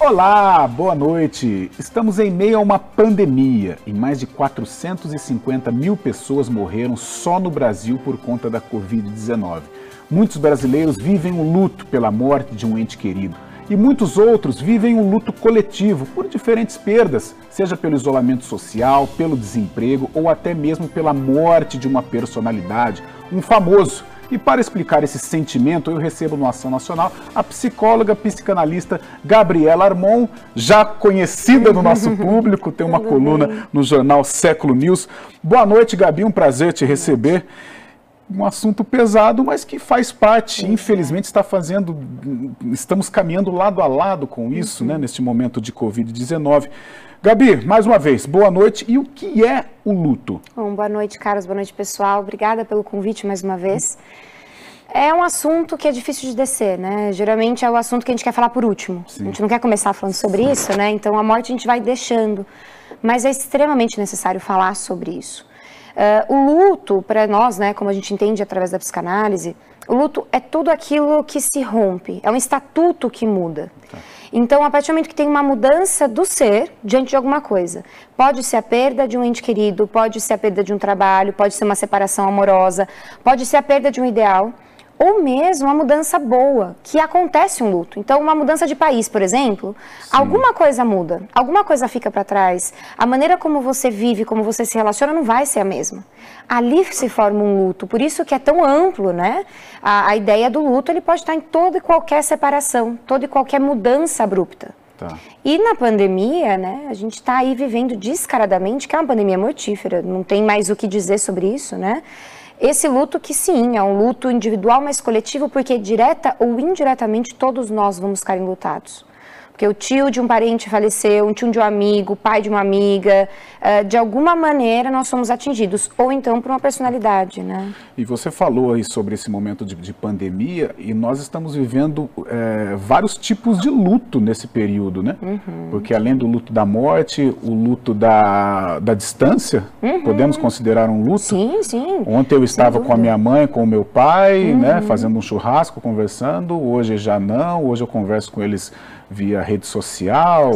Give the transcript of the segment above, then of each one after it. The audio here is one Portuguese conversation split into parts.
Olá, boa noite. Estamos em meio a uma pandemia e mais de 450 mil pessoas morreram só no Brasil por conta da Covid-19. Muitos brasileiros vivem um luto pela morte de um ente querido e muitos outros vivem um luto coletivo por diferentes perdas, seja pelo isolamento social, pelo desemprego ou até mesmo pela morte de uma personalidade, um famoso. E para explicar esse sentimento, eu recebo no Ação Nacional a psicóloga, psicanalista Gabriela Armon, já conhecida do nosso público, tem uma coluna no jornal Século News. Boa noite, Gabi, um prazer te receber. Um assunto pesado, mas que faz parte, infelizmente estamos caminhando lado a lado com isso, né, neste momento de Covid-19. Gabi, mais uma vez, boa noite. E o que é o luto? Bom, boa noite, Carlos, boa noite, pessoal. Obrigada pelo convite mais uma vez. É um assunto que é difícil de descer, né? Geralmente é o assunto que a gente quer falar por último. Sim. A gente não quer começar falando sobre isso, né? Então a morte a gente vai deixando. Mas é extremamente necessário falar sobre isso. O luto, para nós, né, como a gente entende através da psicanálise, o luto é tudo aquilo que se rompe, é um estatuto que muda. Então, a partir do momento que tem uma mudança do ser diante de alguma coisa, pode ser a perda de um ente querido, pode ser a perda de um trabalho, pode ser uma separação amorosa, pode ser a perda de um ideal, ou mesmo uma mudança boa, que acontece um luto. Então, uma mudança de país, por exemplo, alguma coisa muda, alguma coisa fica para trás, a maneira como você vive, como você se relaciona não vai ser a mesma. Ali se forma um luto, por isso que é tão amplo, né? A ideia do luto, ele pode estar em toda e qualquer separação, toda e qualquer mudança abrupta. Tá. E na pandemia, né, a gente está aí vivendo descaradamente, que é uma pandemia mortífera, não tem mais o que dizer sobre isso, né? Esse luto que sim, é um luto individual, mas coletivo, porque direta ou indiretamente todos nós vamos ficar enlutados. Porque o tio de um parente faleceu, um tio de um amigo, o pai de uma amiga, de alguma maneira nós somos atingidos, ou então por uma personalidade, né? E você falou aí sobre esse momento de pandemia, e nós estamos vivendo vários tipos de luto nesse período, né? Porque além do luto da morte, o luto da distância, podemos considerar um luto? Sim, sim. Ontem eu estava com a minha mãe, com o meu pai, né, fazendo um churrasco, conversando, hoje já não, hoje eu converso com eles via rede social,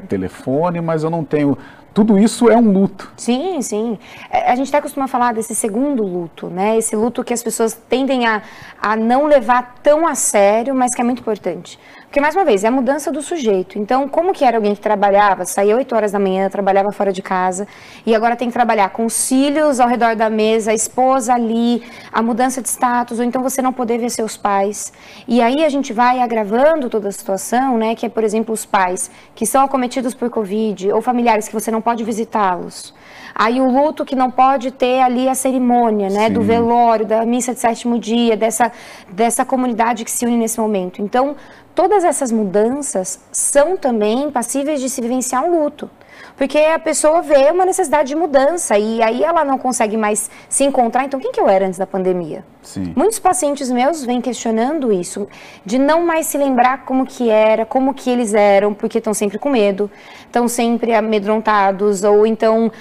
telefone, mas eu não tenho... Tudo isso é um luto. Sim, sim. A gente até costuma falar desse segundo luto, né? Esse luto que as pessoas tendem a não levar tão a sério, mas que é muito importante. Porque, mais uma vez, é a mudança do sujeito. Então, como que era alguém que trabalhava, saía 8 horas da manhã, trabalhava fora de casa, e agora tem que trabalhar com os filhos ao redor da mesa, a esposa ali, a mudança de status, ou então você não poder ver seus pais. E aí a gente vai agravando toda a situação, né? Que é, por exemplo, os pais que são acometidos por Covid, ou familiares que você não pode visitá-los. Aí o luto que não pode ter ali a cerimônia, né, do velório, da missa de sétimo dia, dessa comunidade que se une nesse momento. Então, todas essas mudanças são também passíveis de se vivenciar um luto. Porque a pessoa vê uma necessidade de mudança e aí ela não consegue mais se encontrar. Então, quem que eu era antes da pandemia? Sim. Muitos pacientes meus vêm questionando isso, de não mais se lembrar como que era, como que eles eram, porque estão sempre com medo, estão sempre amedrontados, ou então,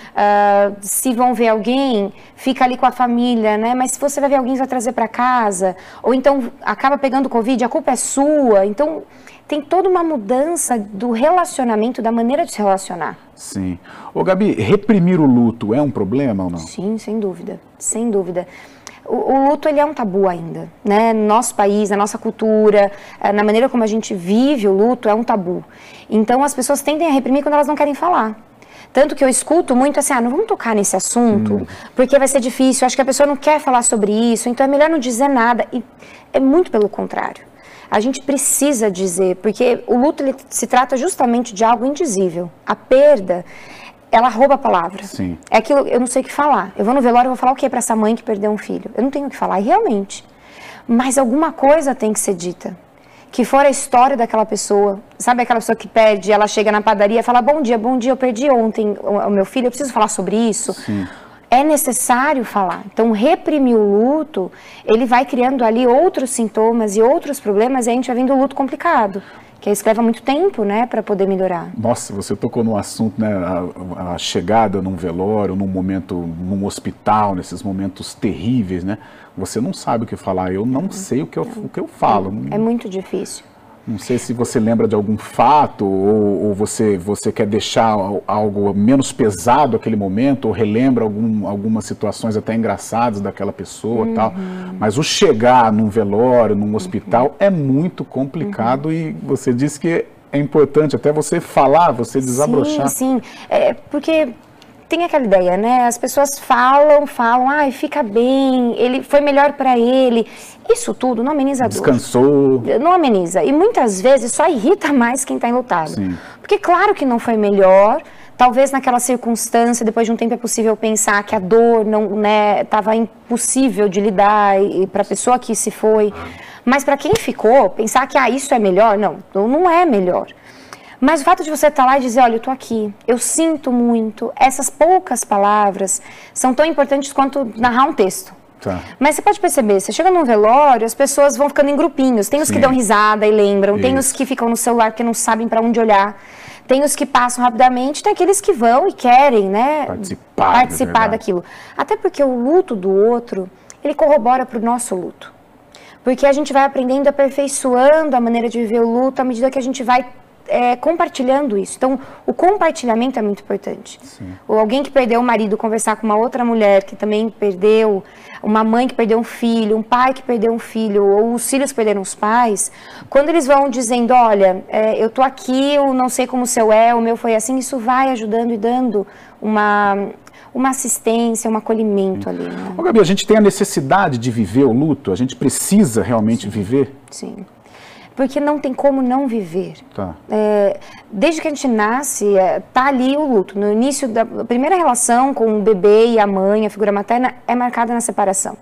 se vão ver alguém, fica ali com a família, né? Mas se você vai ver alguém, você vai trazer para casa, ou então acaba pegando Covid, a culpa é sua. Então, tem toda uma mudança do relacionamento, da maneira de se relacionar. Sim. Ô Gabi, reprimir o luto é um problema ou não? Sim, sem dúvida, sem dúvida. O luto, ele é um tabu ainda, né? No nosso país, na nossa cultura, na maneira como a gente vive o luto, é um tabu. Então, as pessoas tendem a reprimir quando elas não querem falar. Tanto que eu escuto muito assim, não vamos tocar nesse assunto, porque vai ser difícil, acho que a pessoa não quer falar sobre isso, então é melhor não dizer nada. E é muito pelo contrário. A gente precisa dizer, porque o luto ele se trata justamente de algo indizível. A perda, ela rouba a palavra. Sim. É aquilo, eu não sei o que falar. Eu vou no velório e vou falar o que para essa mãe que perdeu um filho? Eu não tenho o que falar, e realmente. Mas alguma coisa tem que ser dita. Que fora a história daquela pessoa. Sabe aquela pessoa que perde, ela chega na padaria e fala, bom dia, eu perdi ontem o meu filho, eu preciso falar sobre isso. Sim. É necessário falar. Então, reprimir o luto, ele vai criando ali outros sintomas e outros problemas, e a gente vai vendo o luto complicado. Que isso leva muito tempo, né, para poder melhorar. Nossa, você tocou num assunto, né, a chegada num velório, num momento, num hospital, nesses momentos terríveis, né? Você não sabe o que falar, eu não sei o que eu falo. É muito difícil. Não sei se você lembra de algum fato ou você quer deixar algo menos pesado aquele momento ou relembra algumas situações até engraçadas daquela pessoa e tal. Mas o chegar num velório, num hospital é muito complicado e você disse que é importante até você falar, você desabrochar. Sim, porque tem aquela ideia, né? As pessoas falam, ai, fica bem, ele foi melhor para ele. Isso tudo não ameniza a dor. Descansou. Não ameniza. E muitas vezes só irrita mais quem está enlutado. Sim. Porque claro que não foi melhor. Talvez naquela circunstância, depois de um tempo é possível pensar que a dor não, né, estava impossível de lidar e para a pessoa que se foi. Mas para quem ficou, pensar que isso é melhor, não é melhor. Mas o fato de você estar lá e dizer, olha, eu estou aqui, eu sinto muito, essas poucas palavras são tão importantes quanto narrar um texto. Tá. Mas você pode perceber, você chega num velório, as pessoas vão ficando em grupinhos. Tem os que dão risada e lembram, tem os que ficam no celular porque não sabem para onde olhar, tem os que passam rapidamente, tem aqueles que vão e querem, né, participar daquilo. Até porque o luto do outro, ele corrobora para o nosso luto. Porque a gente vai aprendendo, aperfeiçoando a maneira de viver o luto à medida que a gente vai compartilhando isso. Então, o compartilhamento é muito importante. Ou alguém que perdeu o marido, conversar com uma outra mulher que também perdeu, uma mãe que perdeu um filho, um pai que perdeu um filho, ou os filhos que perderam os pais, quando eles vão dizendo, olha, eu tô aqui, eu não sei como o seu o meu foi assim, isso vai ajudando e dando uma assistência, um acolhimento ali. Né? Ô, Gabi, a gente tem a necessidade de viver o luto? A gente precisa realmente viver? Sim. Porque não tem como não viver. Tá. Desde que a gente nasce, tá ali o luto. No início da primeira relação com o bebê e a mãe, a figura materna, é marcada na separação.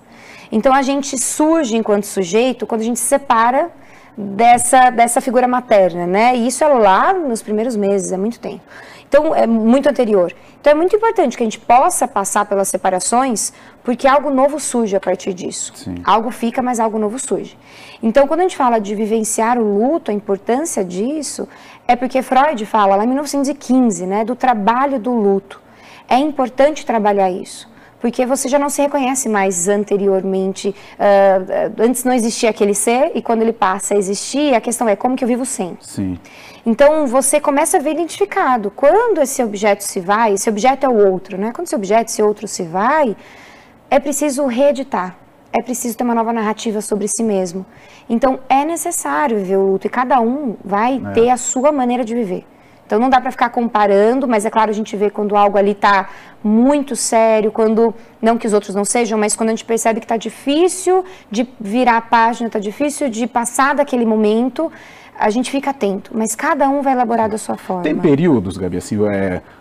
Então a gente surge enquanto sujeito quando a gente se separa dessa figura materna, né? E isso é lá nos primeiros meses, é muito tempo. Então, é muito anterior. Então, é muito importante que a gente possa passar pelas separações, porque algo novo surge a partir disso. Sim. Algo fica, mas algo novo surge. Então, quando a gente fala de vivenciar o luto, a importância disso, é porque Freud fala, lá em 1915, né, do trabalho do luto. É importante trabalhar isso. Porque você já não se reconhece mais anteriormente, antes não existia aquele ser, e quando ele passa a existir, a questão é como que eu vivo sem. Sim. Então, você começa a ver identificado. Quando esse objeto se vai, esse objeto é o outro, né? Quando esse objeto, esse outro se vai, é preciso reeditar. É preciso ter uma nova narrativa sobre si mesmo. Então, é necessário viver o luto, e cada um vai ter a sua maneira de viver. Então, não dá para ficar comparando, mas é claro, a gente vê quando algo ali está muito sério, quando, não que os outros não sejam, mas quando a gente percebe que está difícil de virar a página, está difícil de passar daquele momento, a gente fica atento, mas cada um vai elaborar da sua forma. Tem períodos, Gabi, assim,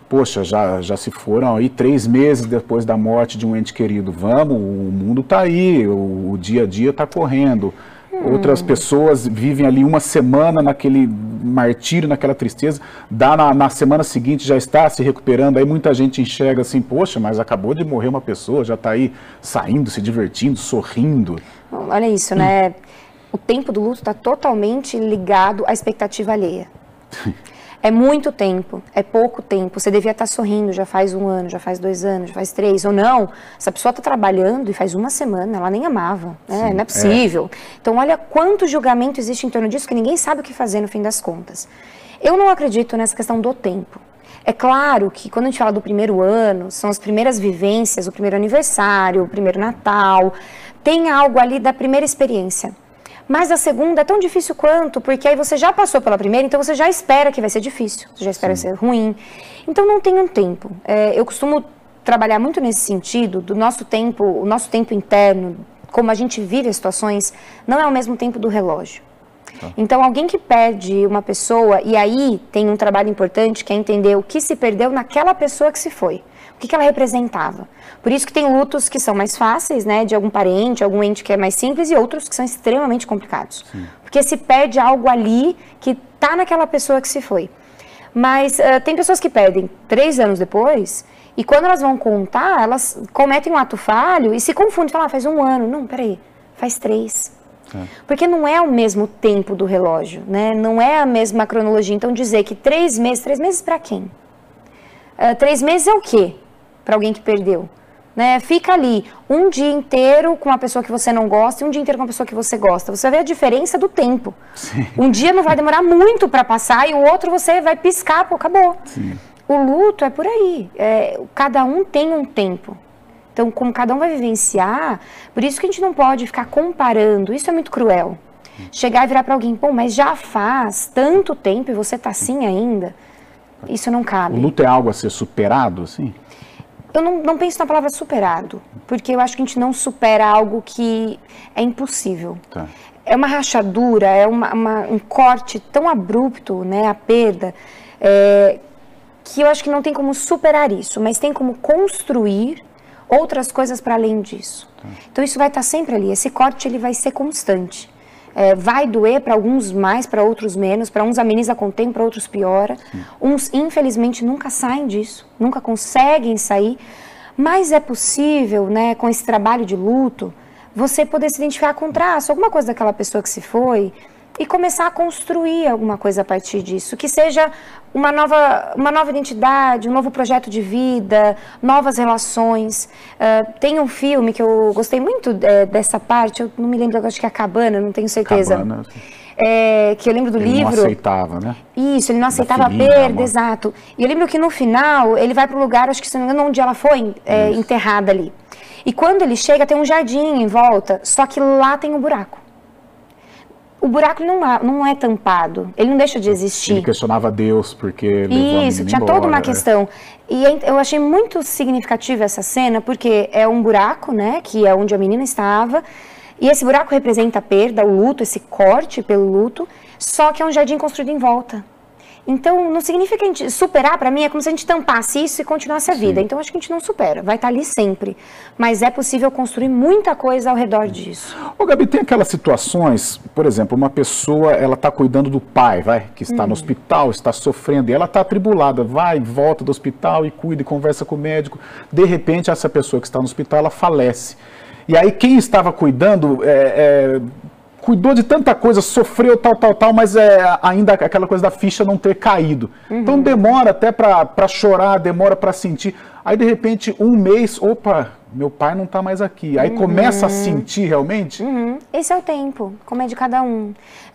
poxa, já se foram aí 3 meses depois da morte de um ente querido, vamos, o mundo está aí, o dia a dia está correndo. Outras pessoas vivem ali uma semana naquele martírio, naquela tristeza, na semana seguinte já está se recuperando, aí muita gente enxerga assim, poxa, mas acabou de morrer uma pessoa, já está aí saindo, se divertindo, sorrindo. Olha isso, né? O tempo do luto está totalmente ligado à expectativa alheia. É muito tempo, é pouco tempo. Você devia estar sorrindo, já faz 1 ano, já faz 2 anos, já faz 3, ou não. Essa pessoa está trabalhando e faz 1 semana, ela nem amava, né? Não é possível. Então, olha quanto julgamento existe em torno disso, que ninguém sabe o que fazer no fim das contas. Eu não acredito nessa questão do tempo. É claro que quando a gente fala do primeiro ano, são as primeiras vivências, o primeiro aniversário, o primeiro Natal, tem algo ali da primeira experiência. Mas a segunda é tão difícil quanto, porque aí você já passou pela primeira, então você já espera que vai ser difícil, você já espera ser ruim. Então não tem um tempo. Eu costumo trabalhar muito nesse sentido, do nosso tempo, o nosso tempo interno, como a gente vive as situações, não é o mesmo tempo do relógio. Então alguém que perde uma pessoa, e aí tem um trabalho importante que é entender o que se perdeu naquela pessoa que se foi. O que ela representava. Por isso que tem lutos que são mais fáceis, né, de algum parente, algum ente que é mais simples, e outros que são extremamente complicados. Sim. Porque se perde algo ali que está naquela pessoa que se foi. Mas tem pessoas que perdem 3 anos depois, e quando elas vão contar, elas cometem um ato falho e se confundem, falam, faz 1 ano. Não, peraí, faz 3. Porque não é o mesmo tempo do relógio, né? Não é a mesma cronologia. Então dizer que 3 meses para quem? 3 meses é o quê? Para alguém que perdeu. né? Fica ali um dia inteiro com uma pessoa que você não gosta e um dia inteiro com uma pessoa que você gosta. Você vê a diferença do tempo. Sim. Um dia não vai demorar muito para passar e o outro você vai piscar, pô, acabou. Sim. O luto é por aí. Cada um tem um tempo. Então, como cada um vai vivenciar, por isso que a gente não pode ficar comparando. Isso é muito cruel. Chegar e virar para alguém, pô, mas já faz tanto tempo e você tá assim ainda. Isso não cabe. O luto é algo a ser superado, assim? Eu não penso na palavra superado, porque eu acho que a gente não supera algo que é impossível. Tá. É uma rachadura, é um corte tão abrupto, né, a perda, que eu acho que não tem como superar isso, mas tem como construir outras coisas para além disso. Tá. Então isso vai estar sempre ali, esse corte ele vai ser constante. Vai doer para alguns mais, para outros menos, para uns ameniza com o tempo, para outros piora. Sim. Uns, infelizmente, nunca saem disso, nunca conseguem sair, mas é possível, né, com esse trabalho de luto, você poder se identificar com traço, alguma coisa daquela pessoa que se foi, e começar a construir alguma coisa a partir disso, que seja uma nova identidade, um novo projeto de vida, novas relações. Tem um filme que eu gostei muito dessa parte, eu não me lembro, acho que é a Cabana, não tenho certeza. Cabana. Que eu lembro do livro. Ele não aceitava, né? Isso, ele não aceitava a perda, exato. E eu lembro que no final, ele vai para o lugar, acho que se não me engano, onde ela foi enterrada ali. E quando ele chega, tem um jardim em volta, só que lá tem um buraco. O buraco não é tampado, ele não deixa de existir. Ele questionava Deus porque levou a Isso, tinha embora, toda uma questão. E eu achei muito significativa essa cena, porque é um buraco, né, que é onde a menina estava, e esse buraco representa a perda, o luto, esse corte pelo luto, só que é um jardim construído em volta. Então, não significa que a gente superar, para mim, é como se a gente tampasse isso e continuasse a vida. Sim. Então, acho que a gente não supera, vai estar ali sempre. Mas é possível construir muita coisa ao redor disso. Ô, Gabi, tem aquelas situações, por exemplo, uma pessoa, ela está cuidando do pai, que está no hospital, está sofrendo, e ela está atribulada, vai e volta do hospital e cuida e conversa com o médico. De repente, essa pessoa que está no hospital, ela falece. E aí, quem estava cuidando cuidou de tanta coisa, sofreu tal, mas ainda aquela coisa da ficha não ter caído. Então demora até para chorar, demora para sentir. Aí de repente, um mês, opa, meu pai não está mais aqui. Aí começa a sentir realmente. Esse é o tempo, como é de cada um.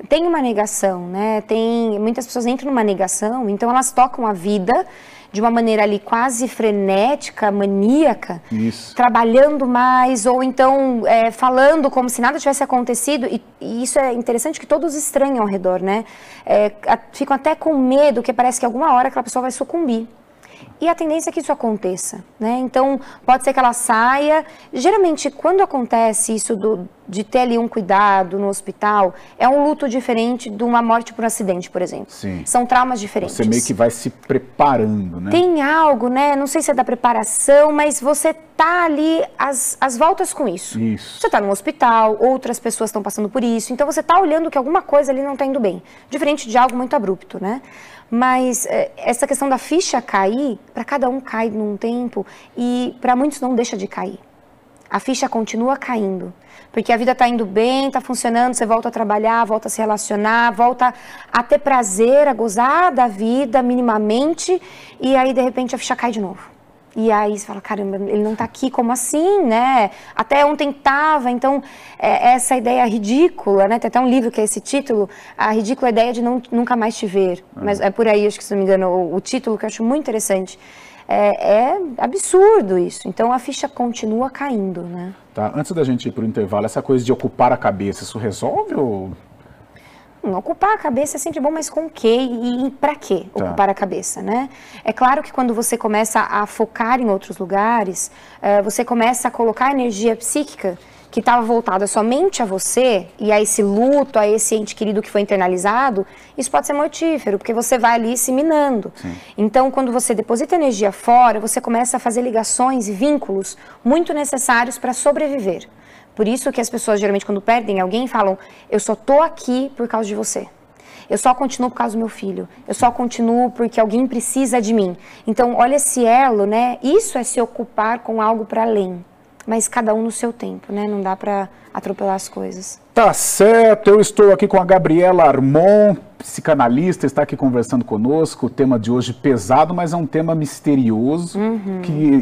Tem uma negação, né? Muitas pessoas entram numa negação, então elas tocam a vida de uma maneira ali quase frenética, maníaca, trabalhando mais, ou então falando como se nada tivesse acontecido, e isso é interessante que todos estranham ao redor, né? Ficam até com medo, que parece que alguma hora aquela pessoa vai sucumbir. E a tendência é que isso aconteça, né? Então, pode ser que ela saia. Geralmente, quando acontece isso de ter ali um cuidado no hospital, é um luto diferente de uma morte por acidente, por exemplo. Sim. São traumas diferentes. Você meio que vai se preparando, né? Tem algo, né? Não sei se é da preparação, mas você tá ali às voltas com isso. Isso. Você tá no hospital, outras pessoas estão passando por isso, então você tá olhando que alguma coisa ali não tá indo bem. Diferente de algo muito abrupto, né? Mas essa questão da ficha cair, para cada um cai num tempo e para muitos não deixa de cair. A ficha continua caindo, porque a vida está indo bem, está funcionando, você volta a trabalhar, volta a se relacionar, volta a ter prazer, a gozar da vida minimamente, e aí de repente a ficha cai de novo. E aí você fala, caramba, ele não está aqui, como assim, né? Até ontem estava, então essa ideia ridícula, né? Tem até um livro que é esse título, a ridícula ideia de nunca mais te ver. Mas é por aí, acho que se não me engano, o título que eu acho muito interessante. É absurdo isso, então a ficha continua caindo, né? Tá, antes da gente ir para o intervalo, essa coisa de ocupar a cabeça, isso resolve ou... Ocupar a cabeça é sempre bom, mas com o quê e para quê ocupar a cabeça, né? É claro que quando você começa a focar em outros lugares, você começa a colocar energia psíquica que estava voltada somente a você, e a esse luto, a esse ente querido que foi internalizado, isso pode ser mortífero, porque você vai ali se minando. Sim. Então, quando você deposita energia fora, você começa a fazer ligações e vínculos muito necessários para sobreviver. Por isso que as pessoas, geralmente, quando perdem alguém, falam, eu só tô aqui por causa de você. Eu só continuo por causa do meu filho. Eu só continuo porque alguém precisa de mim. Então, olha esse elo, né? Isso é se ocupar com algo para além. mas cada um no seu tempo, né? Não dá para atropelar as coisas. Tá certo, eu estou aqui com a Gabriela Armon, psicanalista, está aqui conversando conosco. O tema de hoje pesado, mas é um tema misterioso,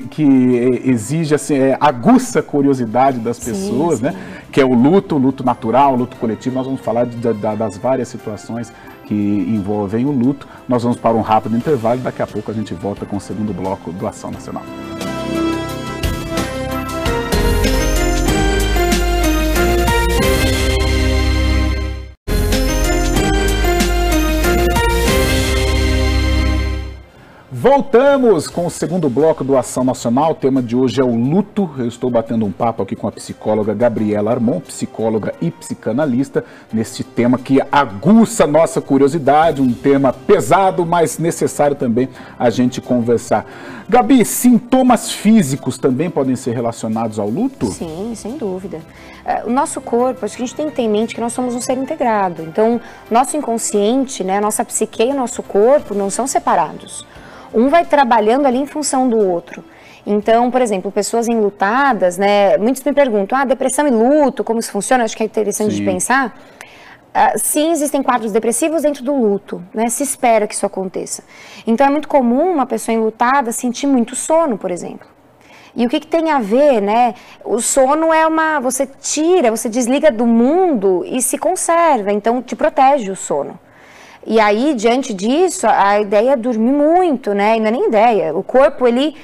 que exige, assim, aguça a curiosidade das pessoas, né? Que é o luto natural, o luto coletivo. Nós vamos falar das várias situações que envolvem o luto. Nós vamos para um rápido intervalo e daqui a pouco a gente volta com o segundo bloco do Ação Nacional. Voltamos com o segundo bloco do Ação Nacional. O tema de hoje é o luto. Eu estou batendo um papo aqui com a psicóloga Gabriela Armon, psicóloga e psicanalista, neste tema que aguça nossa curiosidade, um tema pesado, mas necessário também a gente conversar. Gabi, sintomas físicos também podem ser relacionados ao luto? Sim, sem dúvida. O nosso corpo, acho que a gente tem que ter em mente que nós somos um ser integrado. Então, nosso inconsciente, né, a nossa psique e o nosso corpo não são separados. Um vai trabalhando ali em função do outro. Então, por exemplo, pessoas enlutadas, né? Muitos me perguntam, depressão e luto, como isso funciona? Acho que é interessante de pensar. Sim, existem quadros depressivos dentro do luto, né? Se espera que isso aconteça. Então, é muito comum uma pessoa enlutada sentir muito sono, por exemplo. E o que tem a ver, né? O sono é você desliga do mundo e se conserva, então te protege o sono. E aí, diante disso, a ideia é dormir muito, né? E não é nem ideia. O corpo, ele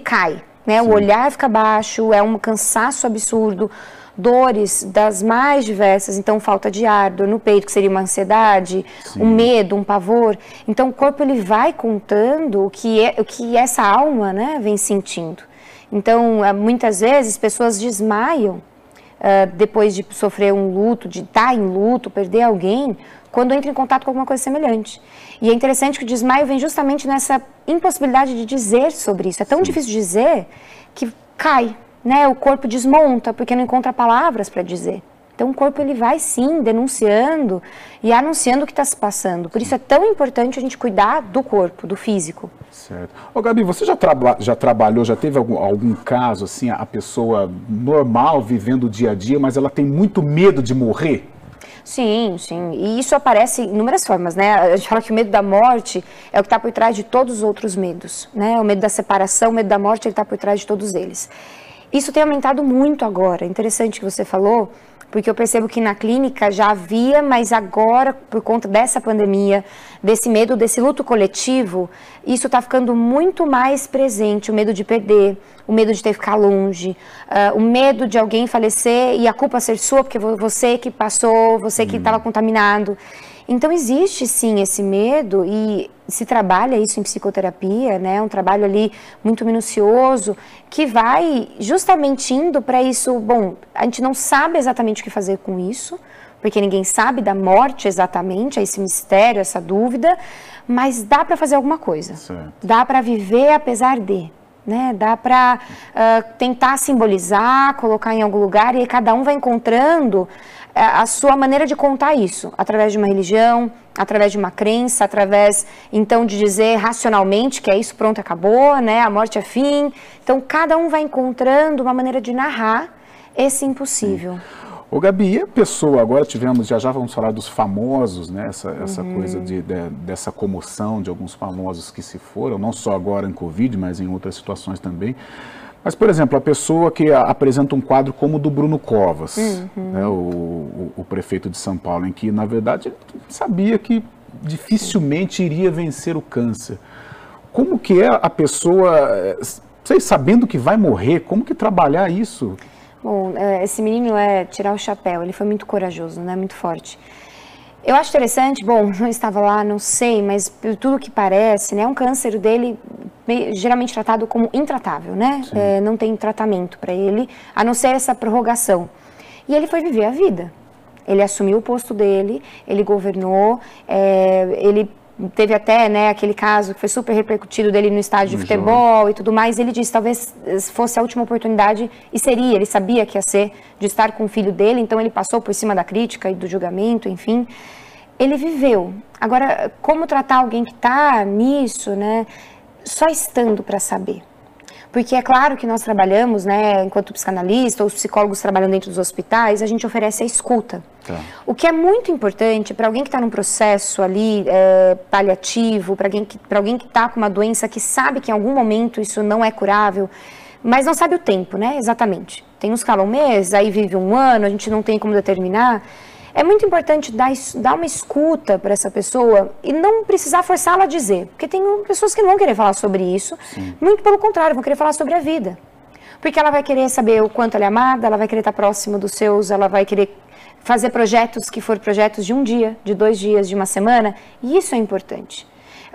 cai, né? Sim. O olhar fica baixo, é um cansaço absurdo, dores das mais diversas. Então, falta de ar, dor no peito, que seria uma ansiedade, um medo, um pavor. Então, o corpo, ele vai contando o que essa alma, né, vem sentindo. Então, muitas vezes, pessoas desmaiam depois de sofrer um luto, de estar em luto, perder alguém, quando entra em contato com alguma coisa semelhante. E é interessante que o desmaio vem justamente nessa impossibilidade de dizer sobre isso. É tão difícil dizer que cai, né? O corpo desmonta porque não encontra palavras para dizer. Então o corpo, ele vai sim denunciando e anunciando o que está se passando. Por isso é tão importante a gente cuidar do corpo, do físico. Certo. Ô Gabi, você já trabalhou, já teve algum caso assim, a pessoa normal vivendo o dia a dia, mas ela tem muito medo de morrer? Sim, sim. E isso aparece em inúmeras formas, né? A gente fala que o medo da morte é o que está por trás de todos os outros medos, né? O medo da separação, o medo da morte, ele está por trás de todos eles. Isso tem aumentado muito agora. Interessante que você falou, porque eu percebo que na clínica já havia, mas agora, por conta dessa pandemia, desse medo, desse luto coletivo, isso está ficando muito mais presente, o medo de perder, o medo de ter que ficar longe, o medo de alguém falecer e a culpa ser sua, porque você que passou, você que estava contaminado. Então existe sim esse medo e se trabalha isso em psicoterapia, né? Um trabalho ali muito minucioso que vai justamente indo para isso. Bom, a gente não sabe exatamente o que fazer com isso, porque ninguém sabe da morte exatamente, é esse mistério, essa dúvida, mas dá para fazer alguma coisa. Certo. Dá para viver apesar de, né? Dá para tentar simbolizar, colocar em algum lugar e aí cada um vai encontrando a sua maneira de contar isso, através de uma religião, através de uma crença, através, então, de dizer racionalmente que é isso, pronto, acabou, né? A morte é fim. Então, cada um vai encontrando uma maneira de narrar esse impossível. Ô Gabi, e a pessoa, agora já vamos falar dos famosos, né? Essa coisa dessa comoção de alguns famosos que se foram, não só agora em Covid, mas em outras situações também. Mas, por exemplo, a pessoa que apresenta um quadro como o do Bruno Covas, né, o prefeito de São Paulo, em que, na verdade, ele sabia que dificilmente iria vencer o câncer. Como que é a pessoa, sabendo que vai morrer, como que trabalhar isso? Bom, esse menino tirar o chapéu, ele foi muito corajoso, né, muito forte. Eu acho interessante, bom, não estava lá, não sei, mas por tudo que parece, né, um câncer dele geralmente tratado como intratável, né? Não tem tratamento para ele, a não ser essa prorrogação. E ele foi viver a vida. Ele assumiu o posto dele, ele governou, ele teve até, né, aquele caso que foi super repercutido dele no estádio de futebol e tudo mais. Ele disse talvez fosse a última oportunidade, e seria, ele sabia que ia ser, de estar com o filho dele, então ele passou por cima da crítica e do julgamento, enfim. Ele viveu. Agora, como tratar alguém que está nisso, né, só estando para saber. Porque é claro que nós trabalhamos, né, enquanto psicanalista, ou os psicólogos trabalham dentro dos hospitais, a gente oferece a escuta. Tá. O que é muito importante para alguém que está num processo ali paliativo, para alguém que está com uma doença que sabe que em algum momento isso não é curável, mas não sabe o tempo, né, exatamente. Tem uns que falam um mês, aí vive um ano, a gente não tem como determinar. É muito importante dar uma escuta para essa pessoa e não precisar forçá-la a dizer. Porque tem pessoas que não vão querer falar sobre isso. Sim. Muito pelo contrário, vão querer falar sobre a vida. Porque ela vai querer saber o quanto ela é amada, ela vai querer estar próximo dos seus, ela vai querer fazer projetos que forem projetos de um dia, de 2 dias, de uma semana. E isso é importante.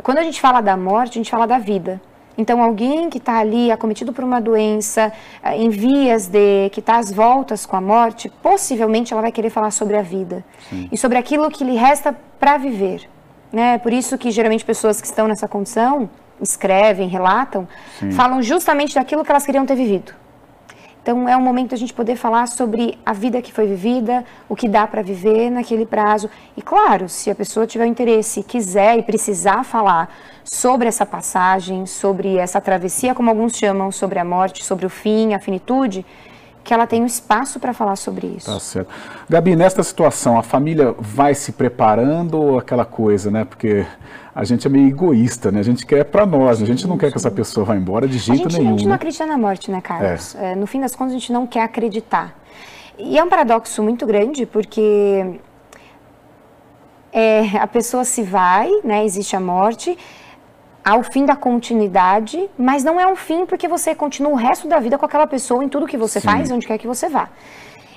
Quando a gente fala da morte, a gente fala da vida. Então, alguém que está ali acometido por uma doença, em vias que está às voltas com a morte, possivelmente ela vai querer falar sobre a vida. Sim. E sobre aquilo que lhe resta para viver. Né? Por isso que, geralmente, pessoas que estão nessa condição, escrevem, relatam, sim, falam justamente daquilo que elas queriam ter vivido. Então, é um momento da gente poder falar sobre a vida que foi vivida, o que dá para viver naquele prazo. E, claro, se a pessoa tiver interesse, quiser e precisar falar sobre essa passagem, sobre essa travessia, como alguns chamam, sobre a morte, sobre o fim, a finitude, que ela tenha um espaço para falar sobre isso. Tá certo. Gabi, nesta situação, a família vai se preparando ou aquela coisa, né? Porque a gente é meio egoísta, né? A gente quer para nós, a gente não quer que essa pessoa vá embora de jeito nenhum. A gente não acredita na morte, né, Carlos? No fim das contas, a gente não quer acreditar. E é um paradoxo muito grande, porque a pessoa se vai, né? Existe a morte, há o fim da continuidade, mas não é um fim porque você continua o resto da vida com aquela pessoa em tudo que você Sim. faz, onde quer que você vá.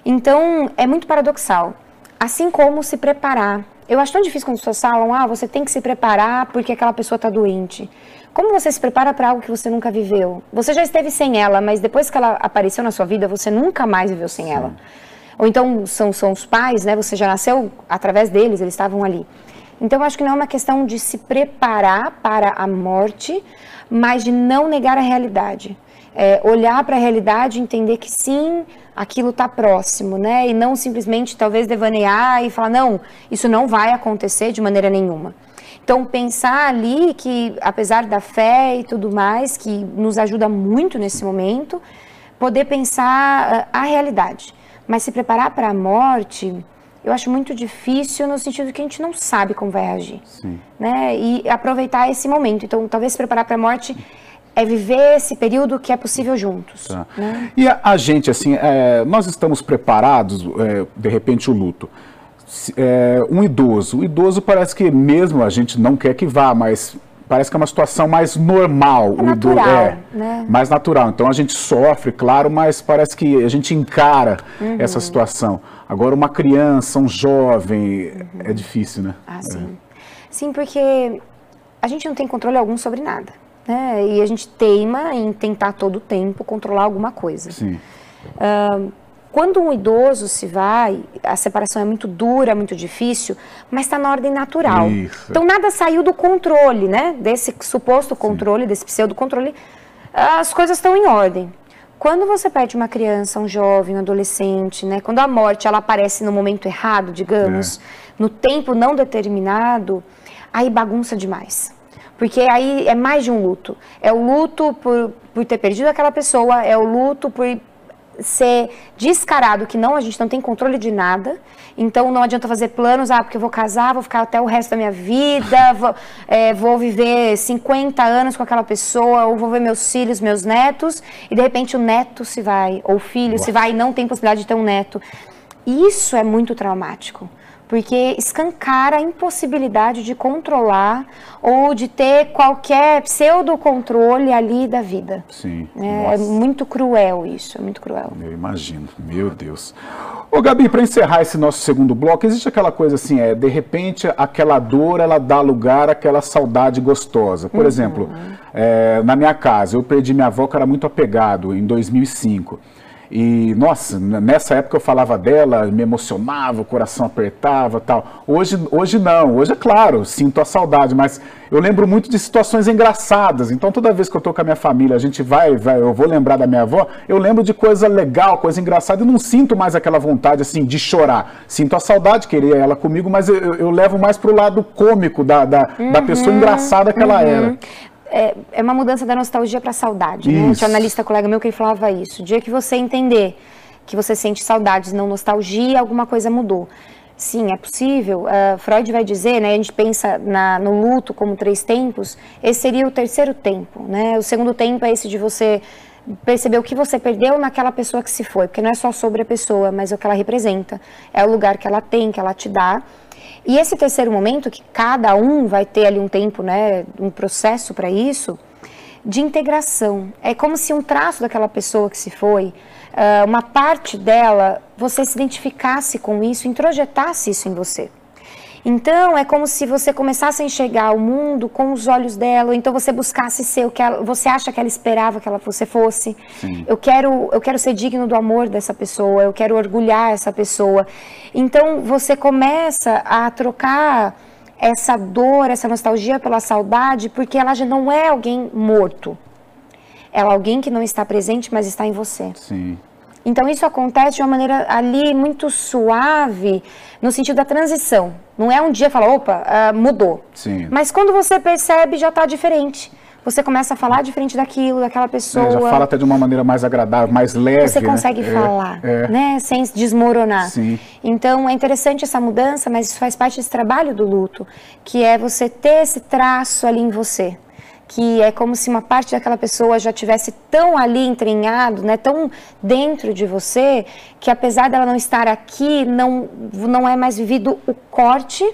Então, é muito paradoxal. Assim como se preparar. Eu acho tão difícil quando as pessoas falam, você tem que se preparar porque aquela pessoa está doente. Como você se prepara para algo que você nunca viveu? Você já esteve sem ela, mas depois que ela apareceu na sua vida, você nunca mais viveu sem Sim. ela. Ou então, são os pais, né? Você já nasceu através deles, eles estavam ali. Então, eu acho que não é uma questão de se preparar para a morte, mas de não negar a realidade. Olhar para a realidade e entender que sim, aquilo está próximo, né? E não simplesmente, talvez, devanear e falar, não, isso não vai acontecer de maneira nenhuma. Então, pensar ali que, apesar da fé e tudo mais, que nos ajuda muito nesse momento, poder pensar a realidade. Mas se preparar para a morte, eu acho muito difícil no sentido que a gente não sabe como vai agir. Sim. Né? E aproveitar esse momento. Então, talvez se preparar para a morte é viver esse período que é possível juntos. Tá. Né? E a gente, assim, nós estamos preparados, de repente, o luto. Um idoso. O idoso parece que mesmo a gente não quer que vá, mas parece que é uma situação mais normal. É natural, né? Mais natural. Então a gente sofre, claro, mas parece que a gente encara essa situação. Agora uma criança, um jovem, é difícil, né? Sim. Sim, porque a gente não tem controle algum sobre nada, né? E a gente teima em tentar todo o tempo controlar alguma coisa. Sim. Quando um idoso se vai, a separação é muito dura, muito difícil, mas está na ordem natural. Isso. Então nada saiu do controle, né? Desse suposto controle, Sim. desse pseudo-controle, as coisas estão em ordem. Quando você perde uma criança, um jovem, um adolescente, né? Quando a morte ela aparece no momento errado, digamos, no tempo não determinado, aí bagunça demais. Porque aí é mais de um luto. É o luto por ter perdido aquela pessoa, é o luto por ser descarado, que não, a gente não tem controle de nada, então não adianta fazer planos, porque eu vou casar, vou ficar até o resto da minha vida, vou viver 50 anos com aquela pessoa, ou vou ver meus filhos, meus netos, e de repente o neto se vai, ou o filho se vai e não tem possibilidade de ter um neto. Isso é muito traumático, porque escancara a impossibilidade de controlar ou de ter qualquer pseudo-controle ali da vida. Sim. É muito cruel isso, é muito cruel. Eu imagino, meu Deus. Ô Gabi, para encerrar esse nosso segundo bloco, existe aquela coisa assim, de repente aquela dor, ela dá lugar àquela saudade gostosa. Por exemplo, na minha casa, eu perdi minha avó que era muito apegado, em 2005. E, nossa, nessa época eu falava dela, me emocionava, o coração apertava e tal. Hoje não, hoje é claro, sinto a saudade, mas eu lembro muito de situações engraçadas. Então toda vez que eu tô com a minha família, a gente eu vou lembrar da minha avó, eu lembro de coisa legal, coisa engraçada, e não sinto mais aquela vontade assim de chorar. Sinto a saudade, queria ela comigo, mas eu levo mais pro lado cômico da pessoa engraçada que ela era. é uma mudança da nostalgia para a saudade, né? Tinha um analista colega meu que ele falava isso. O dia que você entender que você sente saudades, não nostalgia, alguma coisa mudou. Sim, é possível. Freud vai dizer, né, a gente pensa no luto como 3 tempos, esse seria o terceiro tempo, né? O segundo tempo é esse de você perceber o que você perdeu naquela pessoa que se foi, porque não é só sobre a pessoa, mas o que ela representa, é o lugar que ela tem, que ela te dá. E esse terceiro momento, que cada um vai ter ali um tempo, né, um processo para isso, de integração. É como se um traço daquela pessoa que se foi, uma parte dela, você se identificasse com isso, introjetasse isso em você. Então, é como se você começasse a enxergar o mundo com os olhos dela, ou então você buscasse ser o que você acha que ela esperava que você fosse. Sim. Eu quero ser digno do amor dessa pessoa, eu quero orgulhar essa pessoa. Então, você começa a trocar essa dor, essa nostalgia pela saudade, porque ela já não é alguém morto. Ela é alguém que não está presente, mas está em você. Sim. Então, isso acontece de uma maneira ali muito suave, no sentido da transição. Não é um dia falar, opa, mudou. Sim. Mas quando você percebe, já está diferente. Você começa a falar diferente daquilo, daquela pessoa. Já fala até de uma maneira mais agradável, mais leve. Você consegue falar, né? Sem desmoronar. Sim. Então, é interessante essa mudança, mas isso faz parte desse trabalho do luto, que é você ter esse traço ali em você. Que é como se uma parte daquela pessoa já tivesse tão ali entranhado, né, tão dentro de você, que apesar dela não estar aqui, não é mais vivido o corte,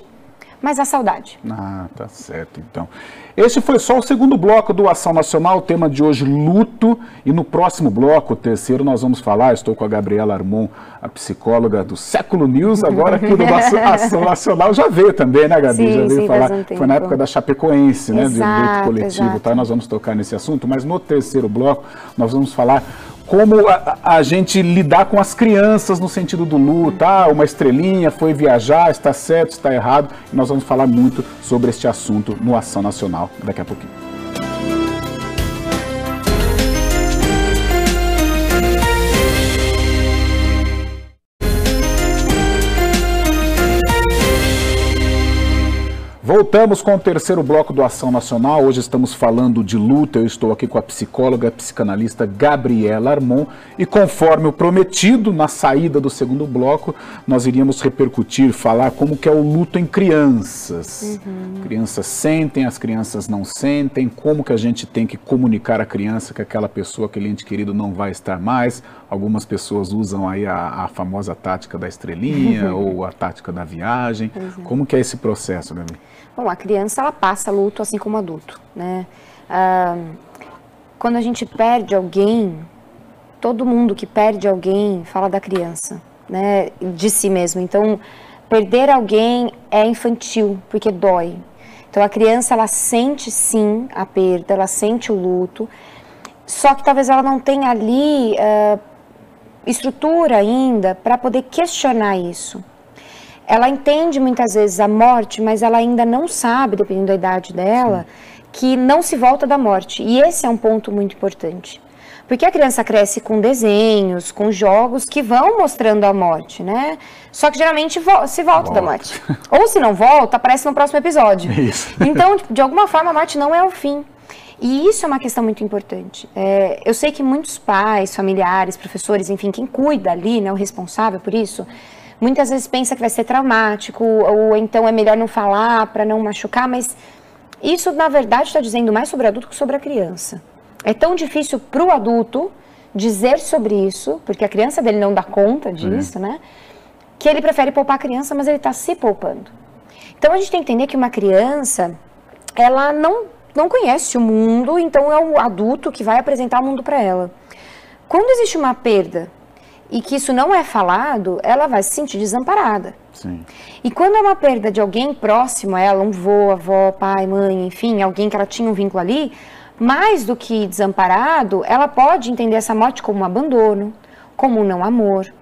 mas a saudade. Ah, tá certo, então. Esse foi só o segundo bloco do Ação Nacional, o tema de hoje, luto. E no próximo bloco, o terceiro, nós vamos falar, estou com a Gabriela Armon, a psicóloga do Século News, agora aqui do Ação Nacional, já veio também, né, Gabi? Sim, já veio falar, foi na época da Chapecoense, né, de luto coletivo, exato. Tá? Nós vamos tocar nesse assunto, mas no terceiro bloco, nós vamos falar como a gente lidar com as crianças no sentido do luto, uma estrelinha foi viajar, está certo, está errado, e nós vamos falar muito sobre este assunto no Ação Nacional daqui a pouquinho. Voltamos com o terceiro bloco do Ação Nacional. Hoje estamos falando de luta. Eu estou aqui com a psicóloga, psicanalista Gabriela Armon. E conforme o prometido, na saída do segundo bloco, nós iríamos repercutir, falar como que é o luto em crianças. Crianças sentem, as crianças não sentem, como que a gente tem que comunicar à criança que aquela pessoa, aquele ente querido não vai estar mais. Algumas pessoas usam aí a famosa tática da estrelinha ou a tática da viagem. Como que é esse processo, Gabi? Bom, a criança, ela passa luto assim como o adulto, né? Quando a gente perde alguém, todo mundo que perde alguém fala da criança, né? De si mesmo. Então, perder alguém é infantil, porque dói. Então, a criança, ela sente sim a perda, ela sente o luto, só que talvez ela não tenha ali estrutura ainda para poder questionar isso. Ela entende muitas vezes a morte, mas ela ainda não sabe, dependendo da idade dela, que não se volta da morte. E esse é um ponto muito importante. Porque a criança cresce com desenhos, com jogos que vão mostrando a morte, né? Só que geralmente se volta da morte. Ou se não volta, aparece no próximo episódio. Isso. Então, de alguma forma, a morte não é o fim. E isso é uma questão muito importante. Eu sei que muitos pais, familiares, professores, enfim, quem cuida ali, né, o responsável por isso, muitas vezes pensa que vai ser traumático, ou então é melhor não falar para não machucar, mas isso, na verdade, está dizendo mais sobre o adulto que sobre a criança. É tão difícil para o adulto dizer sobre isso, porque a criança dele não dá conta disso, né? Que ele prefere poupar a criança, mas ele está se poupando. Então, a gente tem que entender que uma criança, ela não conhece o mundo, então é o adulto que vai apresentar o mundo para ela. Quando existe uma perda e que isso não é falado, ela vai se sentir desamparada. Sim. E quando é uma perda de alguém próximo a ela, um vô, avó, pai, mãe, enfim, alguém que ela tinha um vínculo ali, mais do que desamparado, ela pode entender essa morte como um abandono, como um não amor.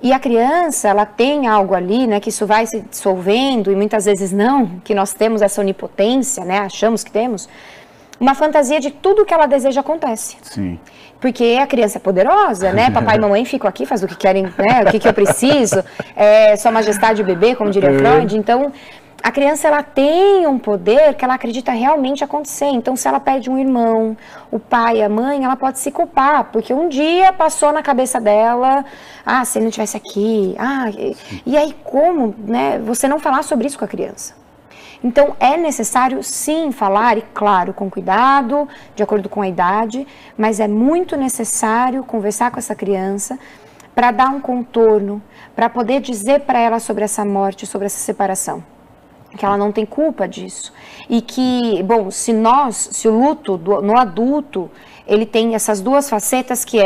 E a criança, ela tem algo ali, né, que isso vai se dissolvendo, e muitas vezes não, que nós temos essa onipotência, né, achamos que temos, uma fantasia de tudo que ela deseja acontece. Sim. Porque a criança é poderosa, né, papai e mamãe ficam aqui, faz o que querem, né, o que eu preciso, sua majestade o bebê, como diria Freud. Então, a criança, ela tem um poder que ela acredita realmente acontecer. Então, se ela perde um irmão, o pai, a mãe, ela pode se culpar, porque um dia passou na cabeça dela, se ele não estivesse aqui, e aí como, né, você não falar sobre isso com a criança? Então, é necessário, sim, falar, e claro, com cuidado, de acordo com a idade, mas é muito necessário conversar com essa criança para dar um contorno, para poder dizer para ela sobre essa morte, sobre essa separação. Que ela não tem culpa disso. E que, bom, se o luto no adulto, ele tem essas duas facetas que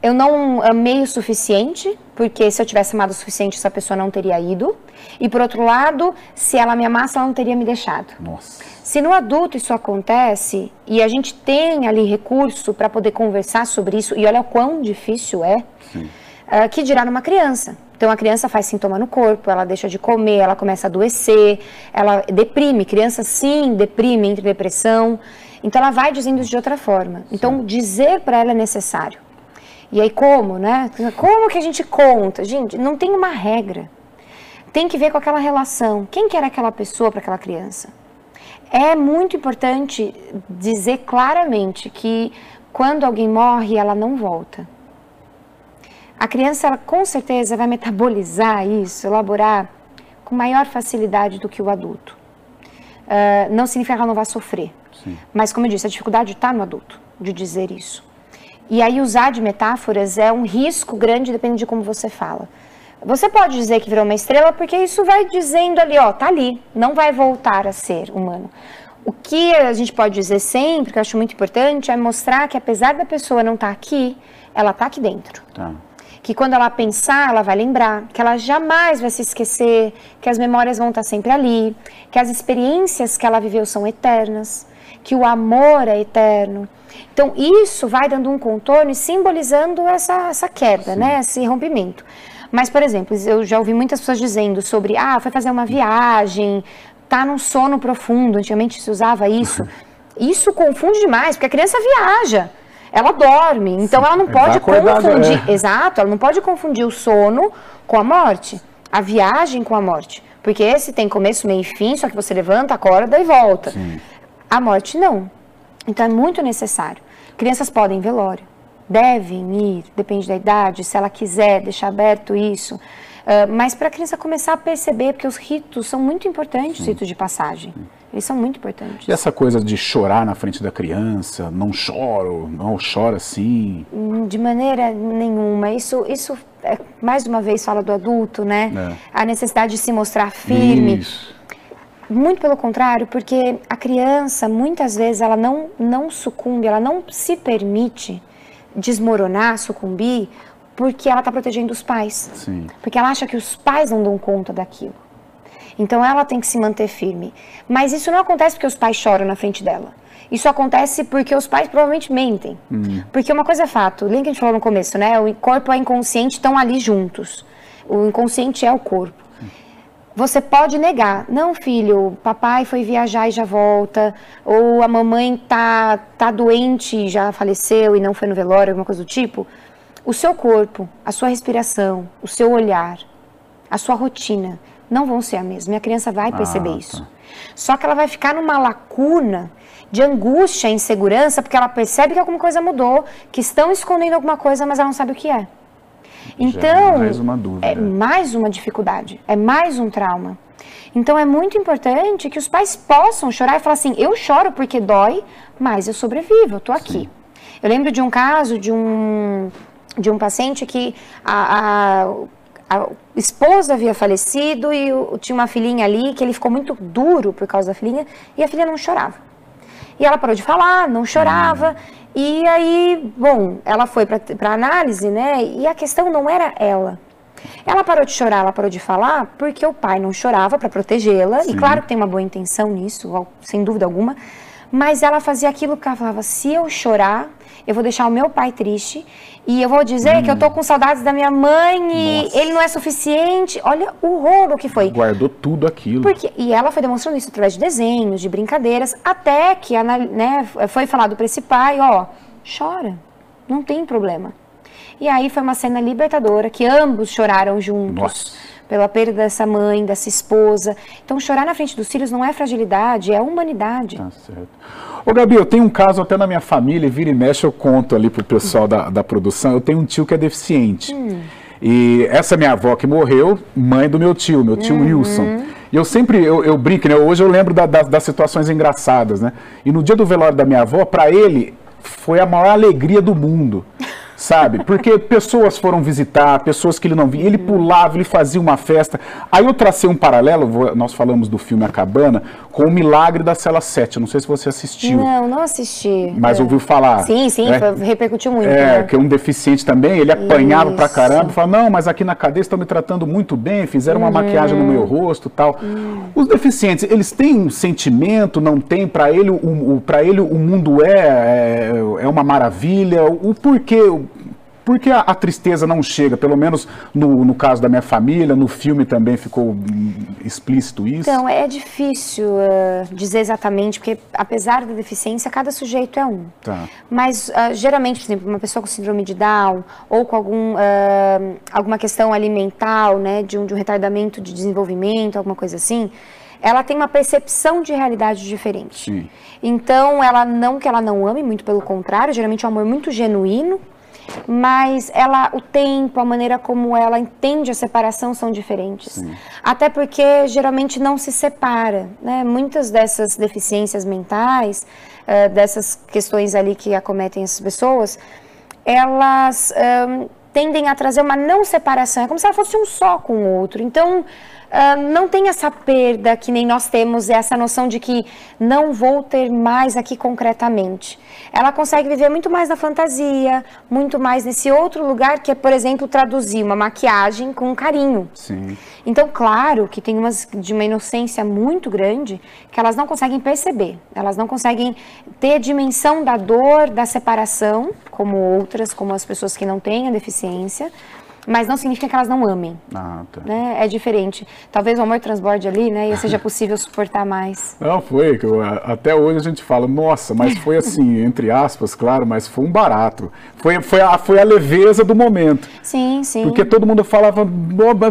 eu não amei o suficiente, porque se eu tivesse amado o suficiente, essa pessoa não teria ido. E por outro lado, se ela me amasse, ela não teria me deixado. Nossa. Se no adulto isso acontece, e a gente tem ali recurso para poder conversar sobre isso, e olha o quão difícil que dirá numa criança. Então, a criança faz sintoma no corpo, ela deixa de comer, ela começa a adoecer, ela deprime. Criança, sim, deprime, entra em depressão. Então, ela vai dizendo isso de outra forma. Então, dizer para ela é necessário. E aí, como, né? Como que a gente conta? Gente, não tem uma regra. Tem que ver com aquela relação. Quem que era aquela pessoa para aquela criança? É muito importante dizer claramente que quando alguém morre, ela não volta. A criança, ela, com certeza, vai metabolizar isso, elaborar com maior facilidade do que o adulto. Não significa que ela não vai sofrer. Sim. Mas, como eu disse, a dificuldade está no adulto, de dizer isso. E aí, usar de metáforas é um risco grande, dependendo de como você fala. Você pode dizer que virou uma estrela, porque isso vai dizendo ali, tá ali, não vai voltar a ser humano. O que a gente pode dizer sempre, que eu acho muito importante, é mostrar que apesar da pessoa não estar aqui, ela está aqui dentro. Tá. Que quando ela pensar, ela vai lembrar, que ela jamais vai se esquecer, que as memórias vão estar sempre ali, que as experiências que ela viveu são eternas, que o amor é eterno. Então, isso vai dando um contorno e simbolizando essa queda, né? Esse rompimento. Mas, por exemplo, eu já ouvi muitas pessoas dizendo sobre, foi fazer uma viagem, tá num sono profundo, antigamente se usava isso. Isso confunde demais, porque a criança viaja. Ela dorme, então ela não pode confundir. Exato, ela não pode confundir o sono com a morte, a viagem com a morte. Porque esse tem começo, meio e fim, só que você levanta, acorda e volta. Sim. A morte não. Então é muito necessário. Crianças podem ir em velório, devem ir, depende da idade, se ela quiser deixar aberto isso. Mas para a criança começar a perceber, porque os ritos são muito importantes, os ritos de passagem. Eles são muito importantes. E essa coisa de chorar na frente da criança, não choro, não chora assim? De maneira nenhuma. Isso mais uma vez, fala do adulto, né? A necessidade de se mostrar firme. Isso. Muito pelo contrário, porque a criança, muitas vezes, ela não sucumbe, ela não se permite desmoronar, sucumbir, porque ela está protegendo os pais. Sim. Porque ela acha que os pais não dão conta daquilo. Então, ela tem que se manter firme. Mas isso não acontece porque os pais choram na frente dela. Isso acontece porque os pais provavelmente mentem. Porque uma coisa é fato, lembra que a gente falou no começo, né? O corpo e o inconsciente estão ali juntos. O inconsciente é o corpo. Você pode negar. Não, filho, o papai foi viajar e já volta. Ou a mamãe tá doente e já faleceu e não foi no velório, alguma coisa do tipo. O seu corpo, a sua respiração, o seu olhar, a sua rotina não vão ser a mesma. E a criança vai perceber isso. Só que ela vai ficar numa lacuna de angústia e insegurança porque ela percebe que alguma coisa mudou, que estão escondendo alguma coisa, mas ela não sabe o que é. Então, é mais uma dúvida. É mais uma dificuldade, é mais um trauma. Então, é muito importante que os pais possam chorar e falar assim, eu choro porque dói, mas eu sobrevivo, eu tô aqui. Sim. Eu lembro de um caso de um paciente que a esposa havia falecido e tinha uma filhinha ali que ele ficou muito duro por causa da filhinha e a filha não chorava. E ela parou de falar, não chorava. E aí, bom, ela foi para análise, né? E a questão não era ela. Ela parou de chorar, ela parou de falar porque o pai não chorava para protegê-la. E claro que tem uma boa intenção nisso, sem dúvida alguma. Mas ela fazia aquilo que ela falava, se eu chorar, eu vou deixar o meu pai triste e eu vou dizer que eu tô com saudades da minha mãe e ele não é suficiente. Olha o rolo que foi. Guardou tudo aquilo. E ela foi demonstrando isso através de desenhos, de brincadeiras, até que foi falado para esse pai, chora, não tem problema. E aí foi uma cena libertadora, que ambos choraram juntos. Nossa. pela perda dessa mãe, dessa esposa. Então, chorar na frente dos filhos não é fragilidade, é humanidade. Tá certo. Ô, Gabi, eu tenho um caso até na minha família, vira e mexe eu conto ali pro pessoal da produção. Eu tenho um tio que é deficiente. E essa minha avó que morreu, mãe do meu tio Wilson. E eu sempre, eu brinco, né? Hoje eu lembro das situações engraçadas, né? E no dia do velório da minha avó, para ele, foi a maior alegria do mundo. Sabe? Porque pessoas foram visitar, pessoas que ele não via, ele pulava, ele fazia uma festa. Aí eu tracei um paralelo, nós falamos do filme A Cabana, com o Milagre da Cela 7. Não sei se você assistiu. Não assisti. Mas ouviu falar. Sim, né? Repercutiu muito. Que é um deficiente também, ele apanhava pra caramba, falava, não, mas aqui na cadeia estão me tratando muito bem, fizeram uma maquiagem no meu rosto e tal. Os deficientes, eles têm um sentimento, não têm? Para ele, o mundo é uma maravilha. O porquê? Por que a tristeza não chega? Pelo menos no caso da minha família, no filme também ficou explícito isso. Então, é difícil dizer exatamente, porque apesar da deficiência, cada sujeito é um. Tá. Mas, geralmente, por exemplo, uma pessoa com síndrome de Down ou com alguma questão alimentar, né, de um retardamento de desenvolvimento, alguma coisa assim, ela tem uma percepção de realidade diferente. Sim. Então, que ela não ame, muito pelo contrário, geralmente é um amor muito genuíno, mas o tempo, a maneira como ela entende a separação são diferentes. Sim. Até porque geralmente não se separa, né? Muitas dessas deficiências mentais, dessas questões ali que acometem essas pessoas, elas tendem a trazer uma não separação, é como se ela fosse um só com o outro. Então, não tem essa perda que nem nós temos, essa noção de que não vou ter mais aqui concretamente. Ela consegue viver muito mais na fantasia, muito mais nesse outro lugar que é, por exemplo, traduzir uma maquiagem com carinho. Sim. Então, claro que tem umas de uma inocência muito grande que elas não conseguem perceber, elas não conseguem ter a dimensão da dor, da separação, como outras, como as pessoas que não têm a deficiência, mas não significa que elas não amem. Tá. Né? É diferente. Talvez o amor transborde ali, né? E seja possível suportar mais. Não, foi. Até hoje a gente fala, nossa, mas foi assim, entre aspas, claro, mas foi um barato. Foi a leveza do momento. Sim. Porque todo mundo falava,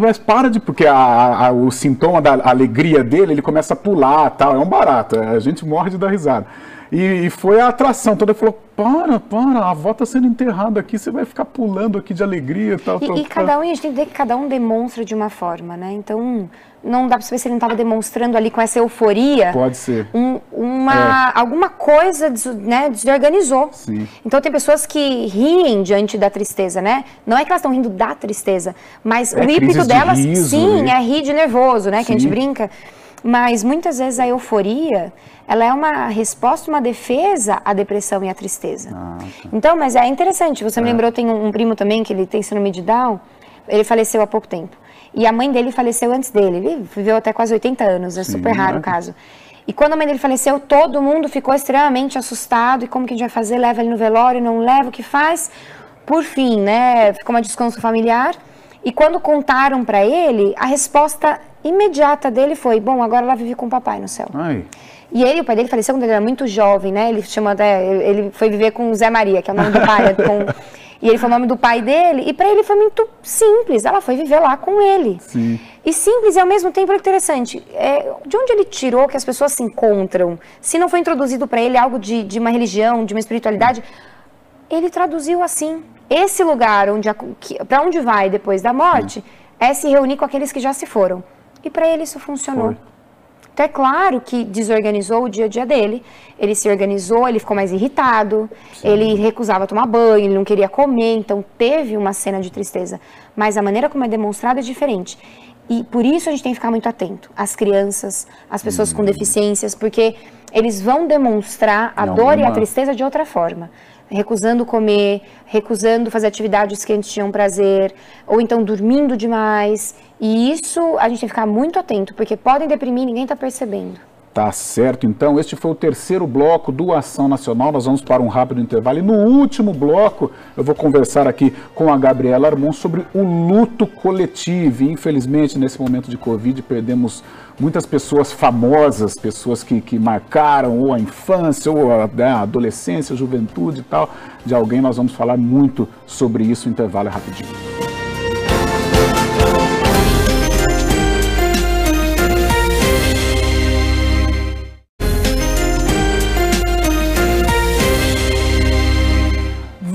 mas para de... Porque o sintoma da alegria dele, ele começa a pular, tal, é um barato. A gente morre de dar risada. E foi a atração toda. Ele falou, para, a avó está sendo enterrada aqui, você vai ficar pulando aqui de alegria. Tal. Cada um, a gente tem que ver que cada um demonstra de uma forma, né? Então, não dá para saber se ele não estava demonstrando ali com essa euforia. Pode ser. Alguma coisa, né, desorganizou. Sim. Então, tem pessoas que riem diante da tristeza, né? Não é que elas estão rindo da tristeza, mas o ímpeto delas, é rir de nervoso, né? Sim. Que a gente brinca. Mas muitas vezes a euforia, ela é uma resposta, uma defesa à depressão e à tristeza. Tá. Então, mas é interessante, você me lembrou, tem um primo também que ele tem síndrome de Down, ele faleceu há pouco tempo. E a mãe dele faleceu antes dele, ele viveu até quase 80 anos, é super raro o caso. E quando a mãe dele faleceu, todo mundo ficou extremamente assustado, e como que a gente vai fazer? Leva ele no velório, não leva, o que faz? Por fim, né, ficou uma descanso familiar, e quando contaram para ele, a resposta imediata dele foi, bom, agora ela vive com o papai no céu. Ai. E o pai dele faleceu quando ele era muito jovem, né? Ele foi viver com o Zé Maria, que é o nome do pai. E ele foi o nome do pai dele. E para ele foi muito simples. Ela foi viver lá com ele. Sim. E simples e ao mesmo tempo interessante. De onde ele tirou que as pessoas se encontram? Se não foi introduzido para ele algo de uma religião, de uma espiritualidade, ele traduziu assim. Esse lugar para onde vai depois da morte é se reunir com aqueles que já se foram. E para ele isso funcionou. Foi. Então é claro que desorganizou o dia a dia dele, ele se organizou, ele ficou mais irritado, Sim. ele recusava tomar banho, ele não queria comer, então teve uma cena de tristeza. Mas a maneira como é demonstrada é diferente. E por isso a gente tem que ficar muito atento. As crianças, as pessoas com deficiências, porque eles vão demonstrar a dor e a tristeza de outra forma. Recusando comer, recusando fazer atividades que antes tinham prazer, ou então dormindo demais. E isso a gente tem que ficar muito atento, porque podem deprimir e ninguém está percebendo. Tá certo, então este foi o terceiro bloco do Ação Nacional, nós vamos para um rápido intervalo e no último bloco eu vou conversar aqui com a Gabriela Armon sobre o luto coletivo. E, infelizmente nesse momento de Covid perdemos muitas pessoas famosas, pessoas que marcaram ou a infância ou a adolescência, a juventude e tal, de alguém. Nós vamos falar muito sobre isso, o intervalo é rapidinho.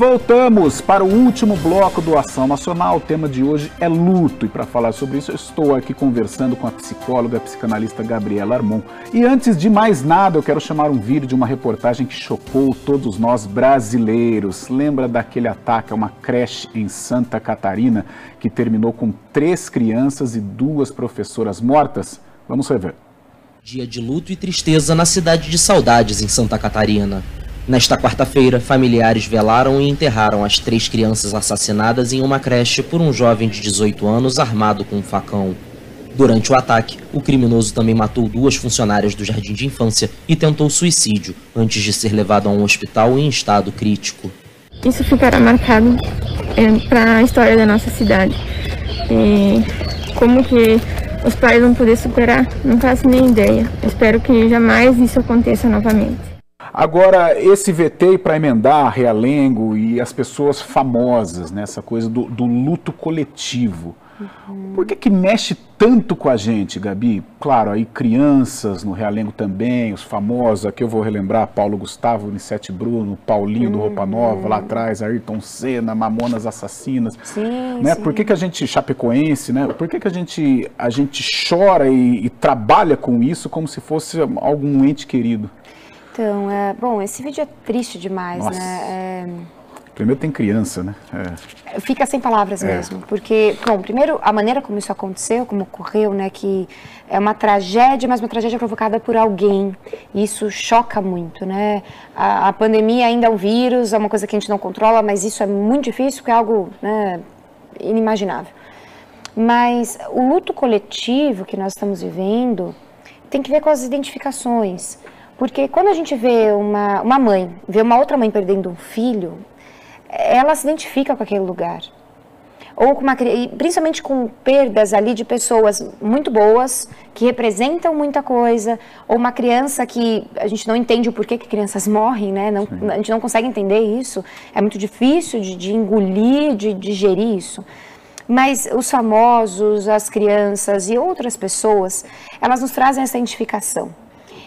Voltamos para o último bloco do Ação Nacional. O tema de hoje é luto. E para falar sobre isso, eu estou aqui conversando com a psicóloga, a psicanalista Gabriela Armon. E antes de mais nada, eu quero chamar um vídeo de uma reportagem que chocou todos nós brasileiros. Lembra daquele ataque a uma creche em Santa Catarina que terminou com 3 crianças e 2 professoras mortas? Vamos rever. Dia de luto e tristeza na cidade de Saudades, em Santa Catarina. Nesta quarta-feira, familiares velaram e enterraram as 3 crianças assassinadas em uma creche por um jovem de 18 anos armado com um facão. Durante o ataque, o criminoso também matou 2 funcionárias do jardim de infância e tentou suicídio, antes de ser levado a um hospital em estado crítico. Isso ficará marcado para a história da nossa cidade. Como que os pais vão poder superar, não faço nem ideia. Eu espero que jamais isso aconteça novamente. Agora, esse VT para emendar Realengo e as pessoas famosas, né, essa coisa do luto coletivo. Por que mexe tanto com a gente, Gabi? Claro, aí crianças no Realengo também, os famosos, aqui eu vou relembrar Paulo Gustavo, Unicete Bruno, Paulinho do Roupa Nova, lá atrás, Ayrton Senna, Mamonas Assassinas. Sim, né? sim. Por que a gente, chapecoense, né? Por que a gente chora e trabalha com isso como se fosse algum ente querido? Então, bom, esse vídeo é triste demais, Nossa. né? Primeiro tem criança, né? Fica sem palavras mesmo, porque, bom, primeiro, a maneira como isso aconteceu, como ocorreu, né, que é uma tragédia, mas uma tragédia provocada por alguém, e isso choca muito, né? A pandemia ainda é um vírus, é uma coisa que a gente não controla, mas isso é muito difícil, porque é algo, né, inimaginável. Mas o luto coletivo que nós estamos vivendo tem que ver com as identificações, porque quando a gente vê uma mãe, vê uma outra mãe perdendo um filho, ela se identifica com aquele lugar. Ou com principalmente com perdas ali de pessoas muito boas, que representam muita coisa, ou uma criança que a gente não entende o porquê que crianças morrem, né? A gente não consegue entender isso, é muito difícil de engolir, de digerir isso. Mas os famosos, as crianças e outras pessoas, elas nos trazem essa identificação.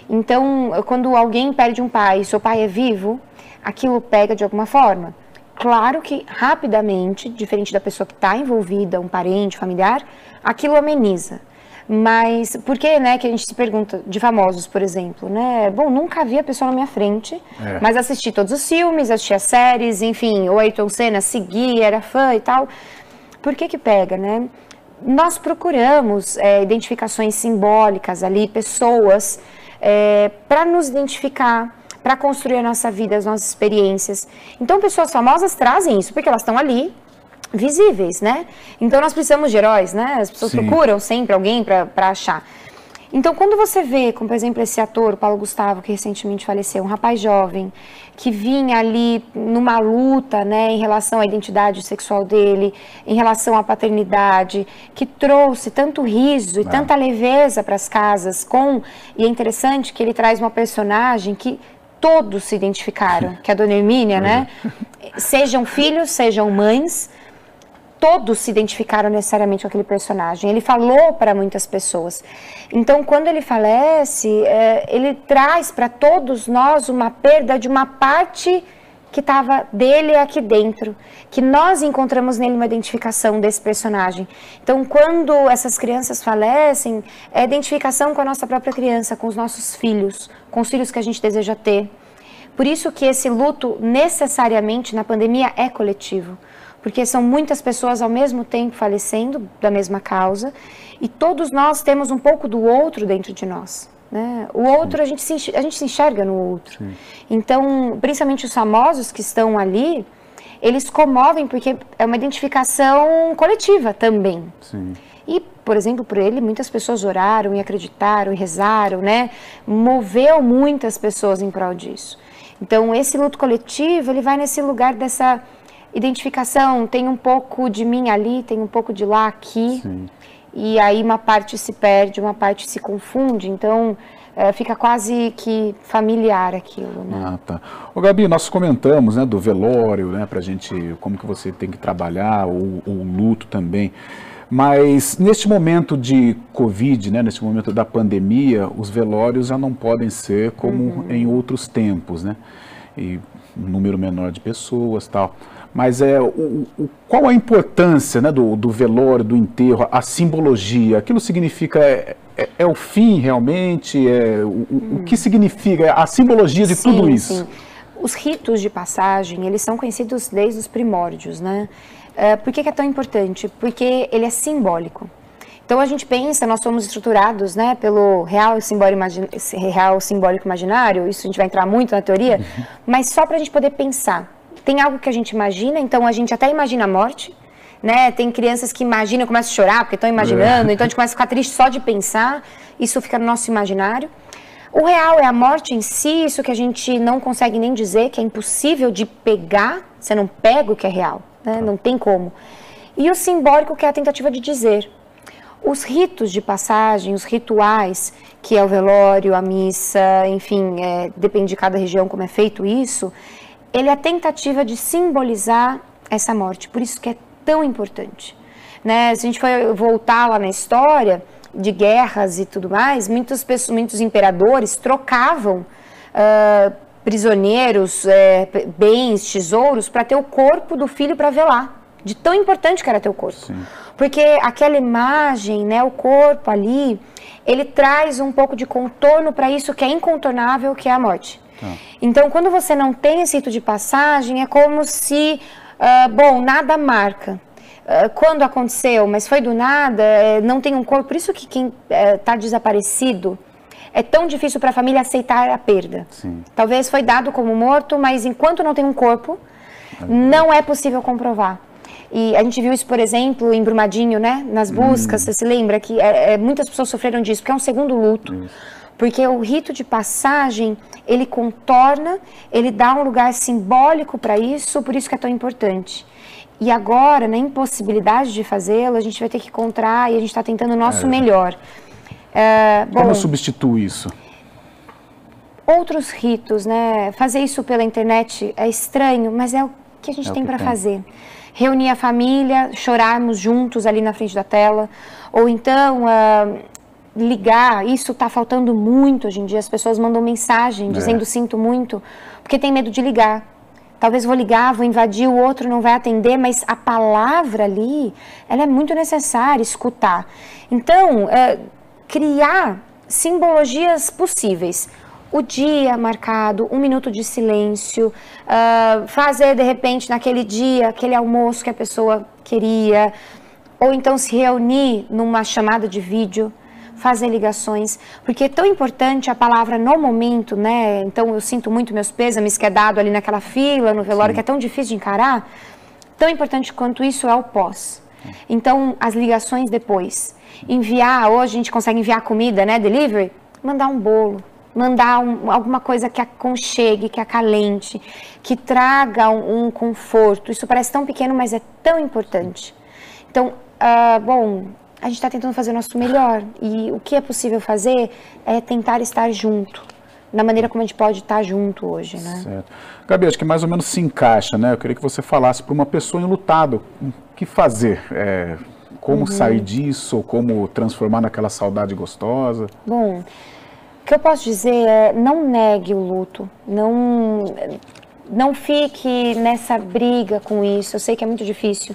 Então, quando alguém perde um pai e seu pai é vivo, aquilo pega de alguma forma. Claro que rapidamente, diferente da pessoa que está envolvida, um parente, familiar, aquilo ameniza. Mas por que, né, que a gente se pergunta de famosos, por exemplo, né? Bom, nunca vi a pessoa na minha frente, mas assisti todos os filmes, assisti as séries, enfim, o Ayrton Senna, segui, era fã e tal. Por que pega, né? Nós procuramos identificações simbólicas ali, pessoas para nos identificar, para construir a nossa vida, as nossas experiências. Então, pessoas famosas trazem isso, porque elas estão ali, visíveis, né? Então, nós precisamos de heróis, né? As pessoas procuram sempre alguém para achar. Então, quando você vê, como por exemplo, esse ator, o Paulo Gustavo, que recentemente faleceu, um rapaz jovem, que vinha ali numa luta, né, em relação à identidade sexual dele, em relação à paternidade, que trouxe tanto riso e tanta leveza para as casas, e é interessante que ele traz uma personagem que todos se identificaram, que é a Dona Hermínia, né? Sejam filhos, sejam mães, todos se identificaram necessariamente com aquele personagem. Ele falou para muitas pessoas. Então, quando ele falece, ele traz para todos nós uma perda de uma parte que estava dele aqui dentro, que nós encontramos nele uma identificação desse personagem. Então, quando essas crianças falecem, é identificação com a nossa própria criança, com os nossos filhos, com os filhos que a gente deseja ter. Por isso que esse luto, necessariamente, na pandemia, é coletivo. Porque são muitas pessoas ao mesmo tempo falecendo da mesma causa, e todos nós temos um pouco do outro dentro de nós. Né? O outro, a gente se enxerga no outro. Sim. Então, principalmente os famosos que estão ali, eles comovem porque é uma identificação coletiva também. Sim. E, por exemplo, por ele, muitas pessoas oraram e acreditaram e rezaram, né? Moveu muitas pessoas em prol disso. Então, esse luto coletivo, ele vai nesse lugar dessa identificação, tem um pouco de mim ali, tem um pouco de lá aqui. Sim. E aí uma parte se perde, uma parte se confunde, então fica quase que familiar aquilo, né? Ah, tá. Ô, Gabi, nós comentamos, né, do velório, né, pra gente, como que você tem que trabalhar, o luto também, mas neste momento de Covid, né, neste momento da pandemia, os velórios já não podem ser como em outros tempos, né? E número menor de pessoas, tal. Mas qual a importância, né, do velório, do enterro, a simbologia? Aquilo significa, é o fim realmente? O que significa a simbologia de tudo isso? Sim. Os ritos de passagem, eles são conhecidos desde os primórdios, né? Por que é tão importante? Porque ele é simbólico. Então a gente pensa, nós somos estruturados, né, pelo real simbólico imaginário, isso a gente vai entrar muito na teoria, mas só para a gente poder pensar. Tem algo que a gente imagina, então a gente até imagina a morte, né? Tem crianças que imaginam, começam a chorar porque estão imaginando, então a gente começa a ficar triste só de pensar, isso fica no nosso imaginário. O real é a morte em si, isso que a gente não consegue nem dizer, que é impossível de pegar, você não pega o que é real, né? Não tem como. E o simbólico, que é a tentativa de dizer. Os ritos de passagem, os rituais, que é o velório, a missa, enfim, depende de cada região como é feito isso, ele é a tentativa de simbolizar essa morte, por isso que é tão importante, né? Se a gente for voltar lá na história de guerras e tudo mais, muitos imperadores trocavam prisioneiros, bens, tesouros, para ter o corpo do filho para velar, de tão importante que era ter o corpo. Sim. Porque aquela imagem, né, o corpo ali, ele traz um pouco de contorno para isso que é incontornável, que é a morte. Então, quando você não tem esse rito de passagem, é como se, nada marca. Quando aconteceu, mas foi do nada, não tem um corpo. Por isso que quem está desaparecido, é tão difícil para a família aceitar a perda. Sim. Talvez foi dado como morto, mas enquanto não tem um corpo, não é possível comprovar. E a gente viu isso, por exemplo, em Brumadinho, né? Nas buscas, você se lembra que muitas pessoas sofreram disso, porque é um segundo luto. Isso. Porque o rito de passagem, ele contorna, ele dá um lugar simbólico para isso, por isso que é tão importante. E agora, na impossibilidade de fazê-lo, a gente vai ter que encontrar e a gente está tentando o nosso melhor. Como eu substituo isso? Outros ritos, né? Fazer isso pela internet é estranho, mas é o que a gente tem para fazer. Reunir a família, chorarmos juntos ali na frente da tela, ou então ligar. Isso está faltando muito hoje em dia, as pessoas mandam mensagem dizendo sinto muito, porque tem medo de ligar. Talvez vou ligar, vou invadir, o outro não vai atender, mas a palavra ali, ela é muito necessária, escutar. Então, criar simbologias possíveis. O dia marcado, 1 minuto de silêncio, fazer de repente naquele dia, aquele almoço que a pessoa queria, ou então se reunir numa chamada de vídeo, fazer ligações, porque é tão importante a palavra no momento, né? Então eu sinto muito meus pêsames que é dado ali naquela fila, no velório, que é tão difícil de encarar, tão importante quanto isso é o pós. Então as ligações depois, enviar, hoje a gente consegue enviar comida, né? Delivery, mandar um bolo, mandar alguma coisa que aconchegue, que acalente, que traga um conforto. Isso parece tão pequeno, mas é tão importante. Então, a gente está tentando fazer o nosso melhor e o que é possível fazer é tentar estar junto, da maneira como a gente pode estar junto hoje, né? Certo. Gabi, acho que mais ou menos se encaixa, né? Eu queria que você falasse para uma pessoa enlutada, o que fazer? Como sair disso, ou como transformar naquela saudade gostosa? Bom, o que eu posso dizer é não negue o luto, não fique nessa briga com isso, eu sei que é muito difícil,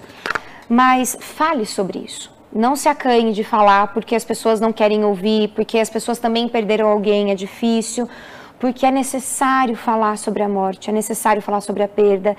mas fale sobre isso. Não se acanhe de falar porque as pessoas não querem ouvir, porque as pessoas também perderam alguém, é difícil, porque é necessário falar sobre a morte, é necessário falar sobre a perda.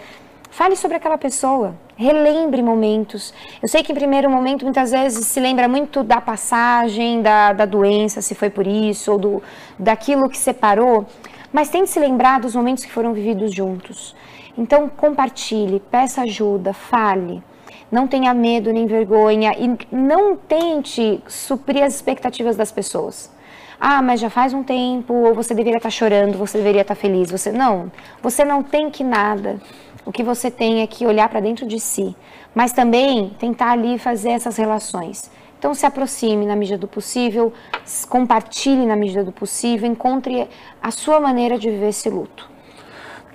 Fale sobre aquela pessoa, relembre momentos. Eu sei que em primeiro momento muitas vezes se lembra muito da passagem, da doença, se foi por isso, ou daquilo que separou, mas tente se lembrar dos momentos que foram vividos juntos. Então compartilhe, peça ajuda, fale. Não tenha medo nem vergonha e não tente suprir as expectativas das pessoas. Ah, mas já faz um tempo, ou você deveria estar chorando, você deveria estar feliz. Você não tem que nada. O que você tem é que olhar para dentro de si, mas também tentar ali fazer essas relações. Então se aproxime na medida do possível, compartilhe na medida do possível, encontre a sua maneira de viver esse luto.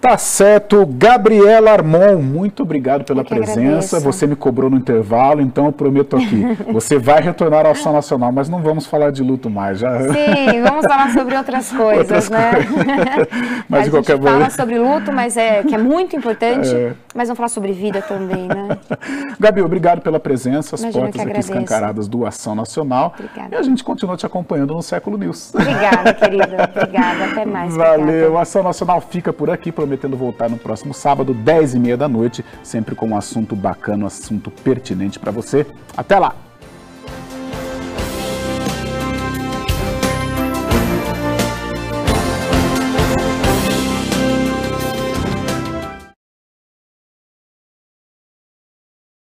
Tá certo. Gabriela Armon, muito obrigado pela presença. Agradeço. Você me cobrou no intervalo, então eu prometo aqui. Você vai retornar ao Ação Nacional, mas não vamos falar de luto mais. Já... Sim, vamos falar sobre outras coisas, né? Mas de qualquer maneira... fala sobre luto, mas que é muito importante, mas vamos falar sobre vida também, né? Gabi, obrigado pela presença, as Imagina, portas aqui escancaradas do Ação Nacional. Obrigada. E a gente continua te acompanhando no Século News. Obrigada, querida. Obrigada. Até mais. Valeu. Obrigada. O Ação Nacional fica por aqui, prometendo voltar no próximo sábado, 10h30 da noite, sempre com um assunto bacana, um assunto pertinente para você. Até lá!